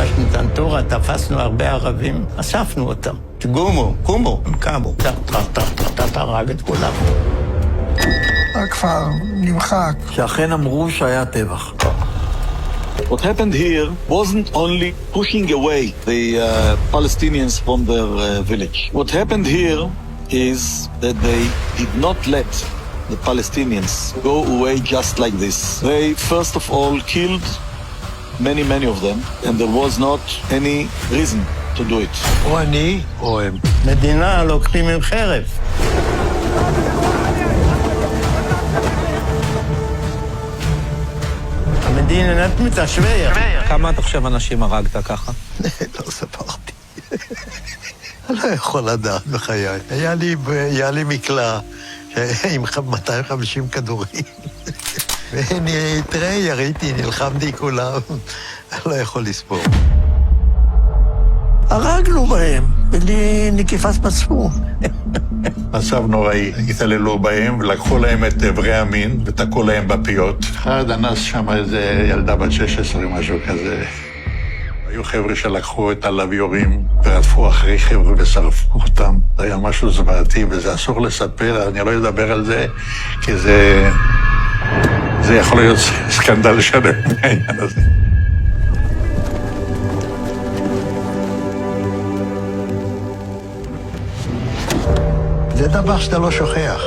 כבשנו את אנטורה, תפסנו הרבה ערבים, אספנו אותם. גומו, קומו, הם קמו. הרג את כולם. הכפר נמחק. שאכן אמרו שהיה טבח. What happened here wasn't only pushing away the Palestinians from their village. What happened here is that they did not let the Palestinians go away just like this. They first of all killed many of them, and there was not any reason to do it. או אני או הם. מדינה לוקחים עם חרב. המדינה נתמתה שויה. כמה אתה חושב אנשים הרגת ככה? לא ספרתי. אני לא יכול לדעת בחיי. היה לי מקלע עם 250 כדורים. תראה, יריתי, נלחמתי כולם. אני לא יכול לספור. הרגנו בהם, בלי נקיפת מצפון. מצב נוראי, התעללו בהם ולקחו להם את איברי המין ותקעו להם בפיות. אחד אנס שם איזה ילדה בת 16, משהו כזה. היו חבר'ה שלקחו את הלוויורים ורדפו אחרי חבר'ה ושרפו אותם. זה היה משהו זוועתי וזה אסור לספר, אני לא אדבר על זה, כי זה יכול להיות סקנדל שלם מהעניין הזה. זה דבר שאתה לא שוכח.